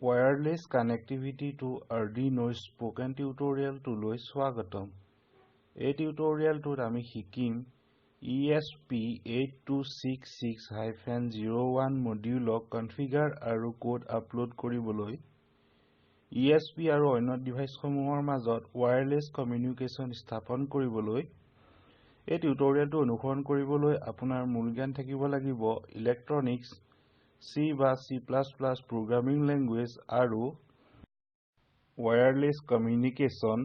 Wireless connectivity to Arduino spoken tutorial to loi swagatam. A tutorial to ami hikim ESP8266-01 Module configure aru code upload koriboloi. ESP aru onno device samuhor majot wireless communication sthapon koriboloi. A tutorial to অনুসৰণ কৰিবলৈ আপোনাৰ মূল জ্ঞান থাকিব লাগিব electronics C বা C++ programming language আৰু wireless communication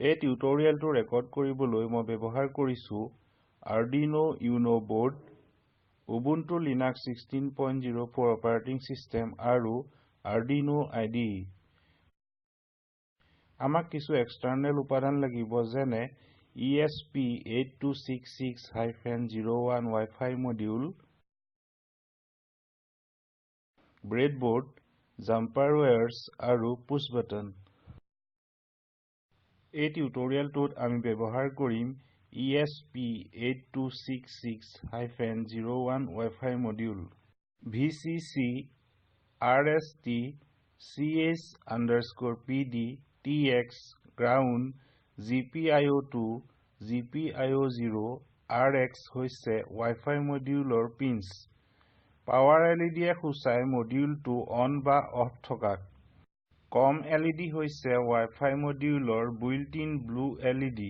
এই টিউটোৰিয়েলটো ৰেকৰ্ড কৰিবলৈ মই ব্যৱহাৰ কৰিছো Arduino Uno board Ubuntu Linux 16.04 operating system আৰু Arduino IDE আমাক কিছু এক্সটাৰ্নেল উপাদান লাগিব যেনে ESP8266-01 Wi-Fi module breadboard, jumper wires, aru push button. এই টিউটোৰিয়েলটোত আমি ব্যৱহাৰ কৰিম ESP8266-01 Wi-Fi module, VCC, RST, CS_PD, TX, ground, GPIO2, GPIO0, RX হৈছে Wi-Fi module pins. Power LED খুচাই মডিউলটো অন বা অফ থকাক কম LED হৈছে Wi-Fi মডিউলৰ built-in blue LED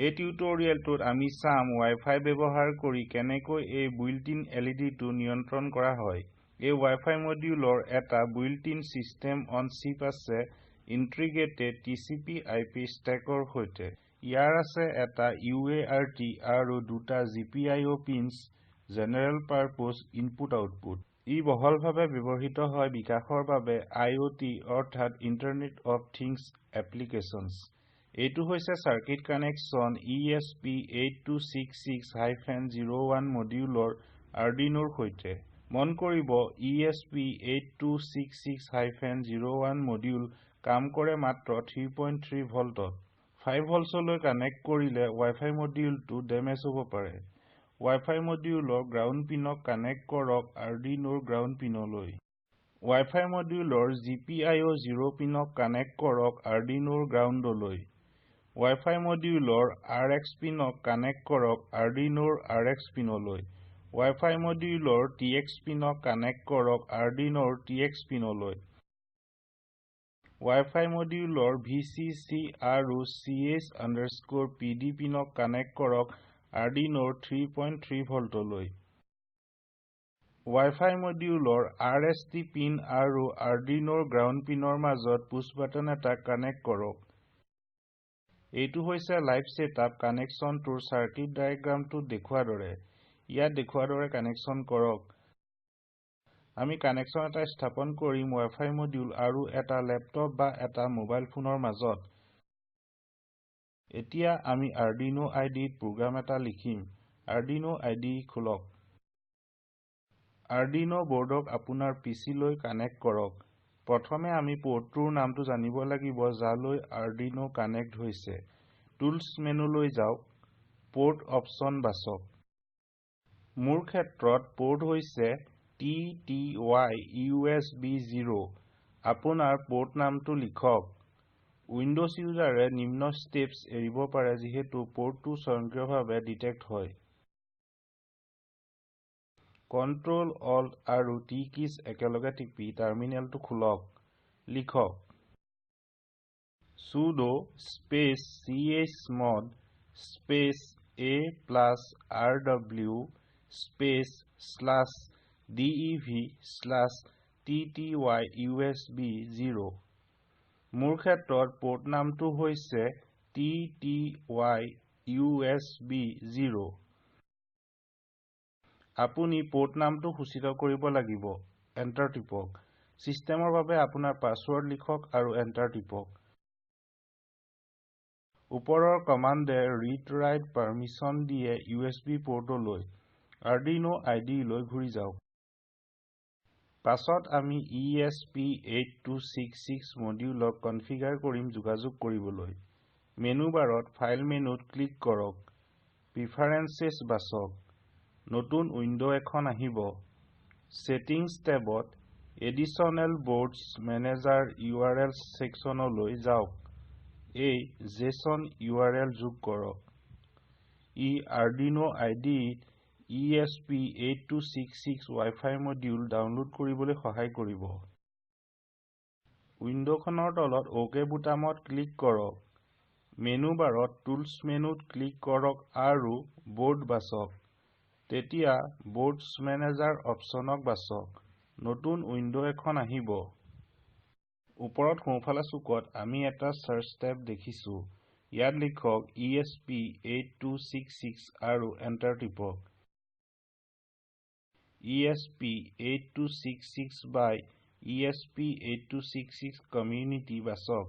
এই টিউটোৰিয়েলটোত আমি চাম Wi-Fi ব্যৱহাৰ কৰি কেনেকৈ এই built-in LED টো নিয়ন্ত্ৰণ কৰা হয় এই Wi-Fi মডিউলৰ এটা built-in system on chip আছে integrated TCP/IP stackৰ সৈতে ইয়াৰ আছে এটা UART আৰু দুটা GPIO pins General Purpose Input Output. ই বহলভাৱে ব্যৱহৃত হয় বিকাশৰ বাবে IoT অৰ্থাৎ Internet of Things Applications. এইটো হৈছে সাৰ্কিট কানেকচন ESP8266-01 মডিউলৰ Arduinoৰ সৈতে মন কৰিব ESP8266-01 মডিউল কাম কৰে মাত্ৰ 3.3 ভল্টত 5 ভল্টলৈ কানেক্ট কৰিলে Wi-Fi মডিউলটো ড্যামেজ হ'ব পাৰে Wi-Fi module ground pin connect korok Arduino ground pin loi. Wi-Fi module GPIO 0 pin connect korok Arduino ground loi. Wi-Fi module RX pin connect korok Arduino RX pin loi. Wi-Fi module TX pin connect korok Arduino TX pin loi. Wi-Fi module VCC aru CS_PD pin connect korok Arduino 3.3 volt loi. Wi-Fi module RST pin aru Arduino ground pinor majot push button eta connect korok. Eitu hoise live setup connection tour circuit diagram to dekhua dore. Ia dekhua dore connection korok. Ami connection eta sthapon korim Wi-Fi module aru eta laptop ba eta mobile phone majot. এতিয়া আমি Arduino IDE program এটা লিখিম Arduino IDE খুলক Arduino boardক আপোনাৰ PC লৈ connect কৰক প্ৰথমে আমি পোৰ্টটোৰ নামটো জানিব লাগিব যালৈ Arduino কানেক্ট হৈছে টুলস মেনু লৈ যাওক পোৰ্ট অপচন বাছক মোৰ ক্ষেত্ৰত পোৰ্ট হৈছে TTY USB 0 আপোনাৰ পোৰ্ট নামটো লিখক Windows user নিম্ন steps এৰিব পাৰে যিহেতু পোৰ্টটো স্বয়ংক্ৰিয়ভাৱে ডিটেক্ট হয় Control Alt আৰু T কিজ একেলগে টিপি টাৰ্মিনেলটো খুলক লিখক sudo space chmod space a+rw space /dev/ttyusb0 মোৰ ক্ষেত্ৰত পোৰ্ট নামটো হৈছে TTYUSB0 আপুনি পোৰ্ট নামটো সূচিত কৰিব লাগিব এন্টাৰ টিপক সিস্টেমৰ বাবে আপোনাৰ পাসওয়াৰ্ড লিখক আৰু এন্টাৰ টিপক ওপৰৰ কমান্ডে ৰিড ৰাইট পাৰমিশন দিয়ে USB পোৰ্টলৈ Arduino IDE লৈ ঘূৰি যাওক পাছত আমি ESP8266 মডিউলক কনফিগাৰ কৰিম যোগাযোগ কৰিবলৈ মেনু বাৰত ফাইল মেনুত ক্লিক কৰক প্ৰিফাৰেন্সেছ বাছক নতুন উইন্ডো এখন আহিব সেটিংস ট্যাবত Additional Boards Manager URL sectionলৈ যাওক এই JSON URL যোগ কৰক ই Arduino IDE ESP8266 Wi-Fi module download কৰিবলৈ সহায় কৰিব উইন্ডোখনৰ তলত OK বুটামত ক্লিক কৰক মেনু বাৰত টুলছ মেনুত ক্লিক কৰক আৰু বোৰ্ড বাছক তেতিয়া বোৰ্ডছ মেনেজাৰ অপচনক বাছক নতুন উইন্ডো এখন আহিব ওপৰত সোঁফালে চুকত আমি এটা সাৰ্চ টেব দেখিছো ইয়াত লিখক ESP8266 আৰু এন্টাৰ টিপক ESP8266 by ESP8266 Community বাছক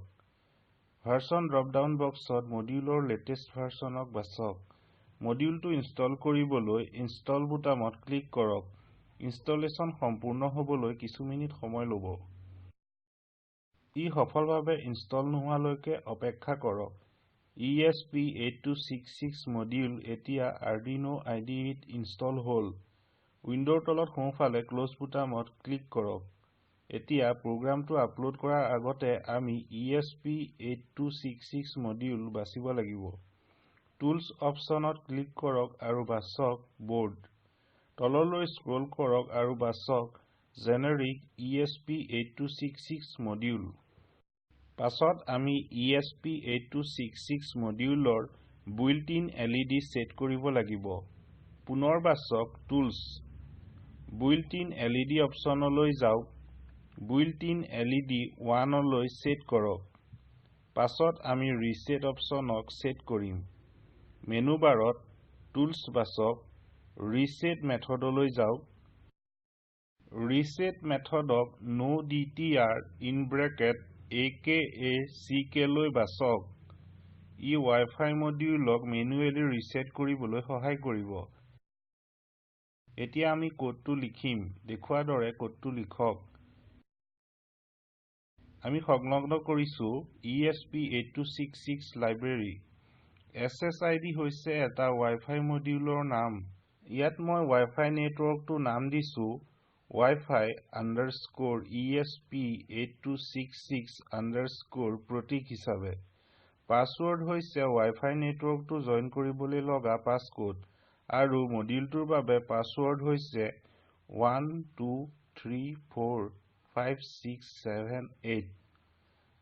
ভাৰ্সন ড্ৰপ ডাউন বক্সত মডিউলৰ লেটেষ্ট ভাৰ্সনক বাছক মডিউলটো ইনষ্টল কৰিবলৈ ইনষ্টল বুটামত ক্লিক কৰক ইনষ্টলেচন সম্পূৰ্ণ হ'বলৈ কিছু মিনিট সময় ল'ব ই সফলভাৱে ইনষ্টল নোহোৱালৈকে অপেক্ষা কৰক ESP8266 মডিউল এতিয়া Arduino IDE ত ইনষ্টল হ'ল উইন্ডোৰ তলত সোঁফালে ক্লোজ বুটামত ক্লিক কৰক এতিয়া প্ৰগ্ৰামটো আপলোড কৰাৰ আগতে আমি ESP8266 মডিউল বাছিব লাগিব টুলছ অপচনত ক্লিক কৰক আৰু বাছক বোৰ্ড তললৈ স্ক্ৰল কৰক আৰু বাছক জেনেৰিক ESP8266 মডিউল পাছত আমি ESP8266 মডিউলৰ built-in LED সেট কৰিব লাগিব পুনৰ বাছক টুলছ built-in LED অপচনলৈ যাওক built-in LED 1 লৈ সেট কৰক পাছত আমি ৰিসেট অপচনক সেট কৰিম মেনু বাৰত টুলছ বাছক ৰিসেট মেথডলৈ যাওক ৰিসেট মেথডক no DTR in bracket aka CK লৈ বাছক ই Wi-Fi মডিউলক মেনুৱেলি ৰিসেট কৰিবলৈ সহায় কৰিব এতিয়া আমি কোডটো লিখিম দেখুৱাৰ দৰে কোডটো লিখক আমি সংলগ্ন কৰিছো ESP8266 লাইব্ৰেৰী SSID হৈছে এটা Wi-Fi মডিউলৰ নাম ইয়াত মই Wi-Fi নেটৱৰ্কটো নাম দিছো Wi-Fi _ESP8266_ প্ৰতীক হিচাপে পাছৱৰ্ড হৈছে Wi-Fi নেটৱৰ্কটো জইন কৰিবলৈ লগা পাছকোড আৰু মডিউলটোৰ বাবে পাছৱৰ্ড হৈছে 12345678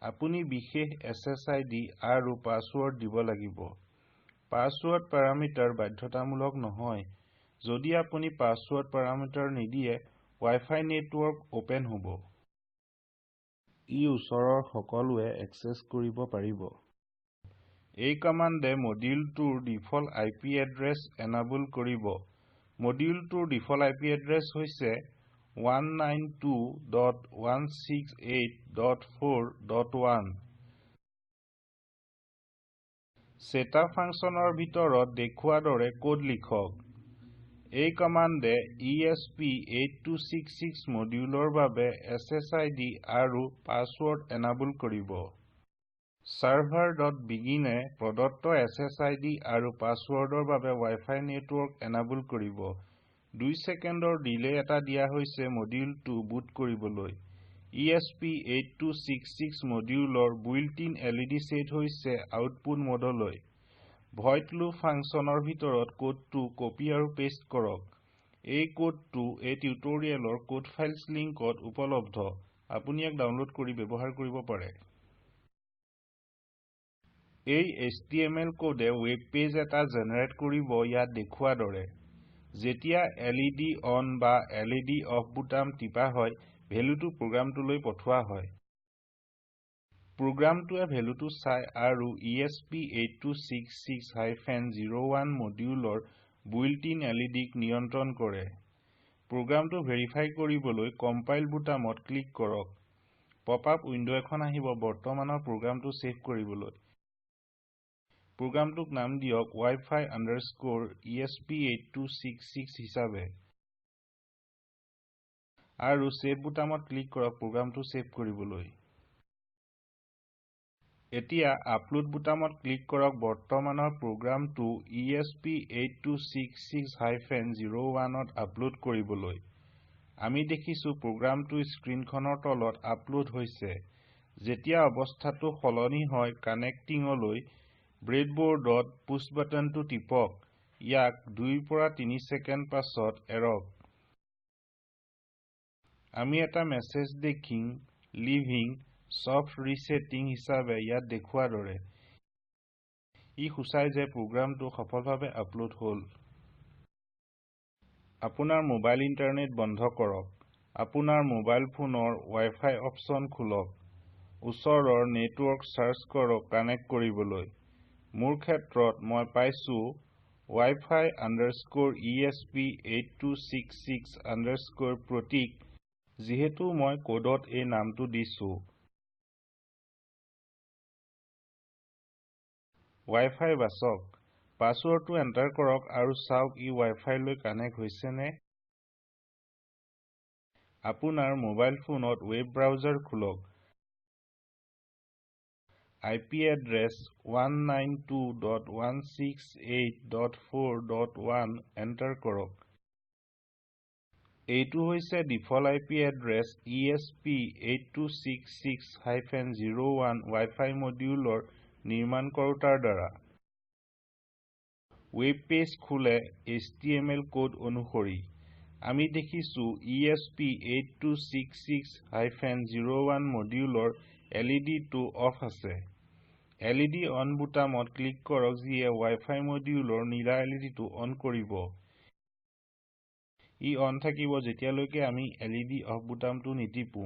আপুনি বিশেষ SSID আৰু পাছৱৰ্ড দিব লাগিব পাছৱৰ্ড প্যাৰামিটাৰ বাধ্যতামূলক নহয় যদি আপুনি পাছৱৰ্ড প্যাৰামিটাৰ নিদিয়ে Wi-Fi নেটৱৰ্ক ওপেন হ'ব ই ওচৰৰ সকলোৱে এক্সেছ কৰিব পাৰিব এই কমান্ডে মডিউলটোৰ ডিফল্ট IP এড্ৰেছ এনাবল কৰিব মডিউলটোৰ ডিফল্ট IP এড্ৰেছ হৈছে 192.168.4.1 সেটআপ ফাংচনৰ ভিতৰত দেখুৱাৰ দৰে কোড লিখক এই কমান্ডে ESP8266 মডিউলৰ বাবে SSID আৰু পাছৱৰ্ড এনাবল কৰিব server.begin এ প্ৰদত্ত SSID আৰু পাছৱৰ্ডৰ বাবে Wi-Fi নেটৱৰ্ক এনাবল কৰিব 2 সেকেন্ডৰ ডিলে এটা দিয়া হৈছে মডিউলটো বুট কৰিবলৈ ESP8266 মডিউলৰ built-in LED সেট হৈছে আউটপুট মোডলৈ void loop ফাংচনৰ ভিতৰত কোডটো কপি আৰু পেষ্ট কৰক এই কোডটো এই টিউটোৰিয়েলৰ কোড ফাইলছ লিংকত উপলব্ধ আপুনি ইয়াক ডাউনলোড কৰি ব্যৱহাৰ কৰিব পাৰে এই HTML কোডে ওয়েব পেজ এটা জেনাৰেট কৰিব ইয়াত দেখুৱাৰ দৰে যেতিয়া LED অন বা LED অফ বুটাম টিপা হয় ভ্যালুটো প্ৰগ্ৰামটোলৈ পঠোৱা হয় প্ৰগ্ৰামটোৱে ভ্যালুটো চাই আৰু ESP8266-01 মডিউলৰ built-in LED ক নিয়ন্ত্ৰণ কৰে প্ৰগ্ৰামটো ভেৰিফাই কৰিবলৈ কম্পাইল বুটামত ক্লিক কৰক পপআপ উইন্ডো এখন আহিব বৰ্তমানৰ প্ৰগ্ৰামটো সেভ কৰিবলৈ প্ৰগ্ৰামটোক নাম দিয়ক Wi-Fi _ESP8266 হিচাপে আৰু সেভ বুটামত ক্লিক কৰক প্ৰগ্ৰামটো সেভ কৰিবলৈ এতিয়া আপলোড বুটামত ক্লিক কৰক বৰ্তমানৰ প্ৰগ্ৰামটো ESP8266-01 ত আপলোড কৰিবলৈ আমি দেখিছো প্ৰগ্ৰামটো স্ক্ৰীনখনৰ তলত আপলোড হৈছে যেতিয়া অৱস্থাটো সলনি হয় কানেক্টিংলৈ ব্ৰেডবোৰ্ডত পুশ বাটনটো টিপক ইয়াক 2 পৰা 3 সেকেন্ড পাছত এৰক আমি এটা মেছেজ দেখিম লিভিং সফট ৰিসেটিং হিচাপে ইয়াত দেখুৱাৰ দৰে ই সূচায় যে প্ৰগ্ৰামটো সফলভাৱে আপলোড হ'ল আপোনাৰ মোবাইল ইন্টাৰনেট বন্ধ কৰক আপোনাৰ মোবাইল ফোনৰ ৱাইফাই অপচন খুলক ওচৰৰ নেটৱৰ্ক সাৰ্চ কৰক কানেক্ট কৰিবলৈ মোৰ ক্ষেত্ৰত মই পাইছো Wi-Fi_ESP8266_ প্ৰতীক যিহেতু মই কোডত এই নামটো দিছো Wi-Fi বাছক পাছৱৰ্ডটো এন্টাৰ কৰক আৰু চাওক ই Wi-Fi লৈ কানেক্ট হৈছে নে আপোনাৰ মোবাইল ফোনত ৱেব ব্ৰাউজাৰ খুলক IP এড্ৰেছ 192.168.4.1 এন্টাৰ কৰক এইটো হৈছে default IP address ESP8266-01 Wi-Fi মডিউলৰ নিৰ্মাণকৰ্তাৰ দ্বাৰা ৱেব পেজ খুলে HTML কোড অনুসৰি আমি দেখিছো ESP8266-01 মডিউলৰ LED টো অফ আছে LED অন বুটামত ক্লিক কৰক যিয়ে Wi-Fi মডিউলৰ নীলা LED টো অন কৰিব ই অন থাকিব যেতিয়ালৈকে আমি LED অফ বুটামটো নিটিপো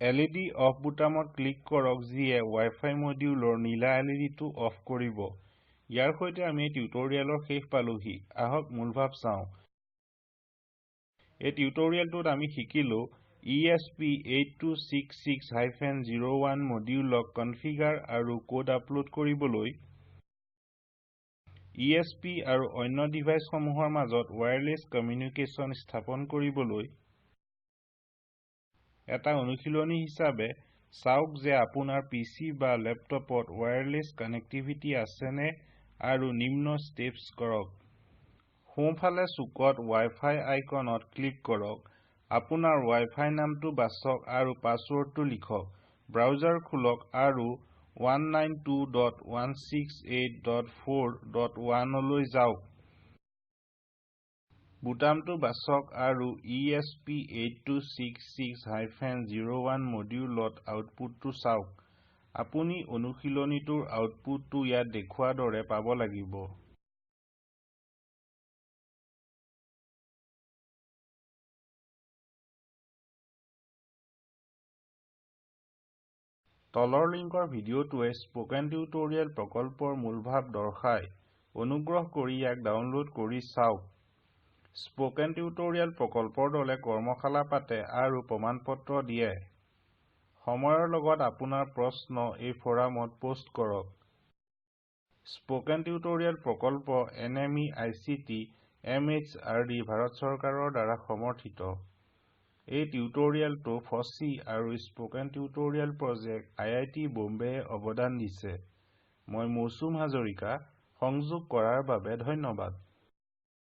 LED অফ বুটামত ক্লিক কৰক যিয়ে Wi-Fi মডিউলৰ নীলা LED টো অফ কৰিব ইয়াৰ সৈতে আমি টিউটোৰিয়েলৰ শেষ পালোহি আহক মূলভাৱ চাওঁ এই টিউটোৰিয়েলটোত আমি শিকিলো ESP8266-01 মডিউলক কনফিগাৰ আৰু কোড আপলোড কৰিবলৈ ESP আৰু অন্য ডিভাইচসমূহৰ মাজত ওয়্যাৰলেস কমিউনিকেশন স্থাপন কৰিবলৈ এটা অনুশীলনী হিচাপে চাওক যে আপোনাৰ PC বা ল্যাপটপত ওয়্যাৰলেস কানেক্টিভিটি আছে নে আৰু নিম্ন স্টেপস কৰক সোঁফালে চুকত Wi-Fi আইকনত ক্লিক কৰক আপোনাৰ Wi-Fi নামটো বাছক আৰু পাছৱৰ্ডটো লিখক ব্ৰাউজাৰ খুলক আৰু 192.168.4.1 লৈ যাওক বুটামটো বাছক আৰু ESP8266-01 মডিউলত আউটপুটটো চাওক আপুনি অনুশীলনীটোৰ আউটপুটটো ইয়াত দেখুৱাৰ দৰে পাব লাগিব তলৰ লিংকৰ ভিডিওটোৱে স্পোকেন টিউটোৰিয়েল প্ৰকল্পৰ মূলভাৱ দৰ্শায় অনুগ্ৰহ কৰি ইয়াক ডাউনলোড কৰি চাওক স্পোকেন টিউটোৰিয়েল প্ৰকল্পৰ দলে কৰ্মশালা পাতে আৰু প্ৰমাণপত্ৰ দিয়ে সময়ৰ লগত আপোনাৰ প্ৰশ্ন এই ফৰামত পোষ্ট কৰক স্পোকেন টিউটোৰিয়েল প্ৰকল্প NMEICT MHRD ভাৰত চৰকাৰৰ দ্বাৰা সমৰ্থিত এই টিউটোৰিয়েলটো ফচি আৰু spoken tutorial project IIT Bombay অৱদান দিছে মই মৌচুম হাজৰিকা সংযোগ কৰাৰ বাবে ধন্যবাদ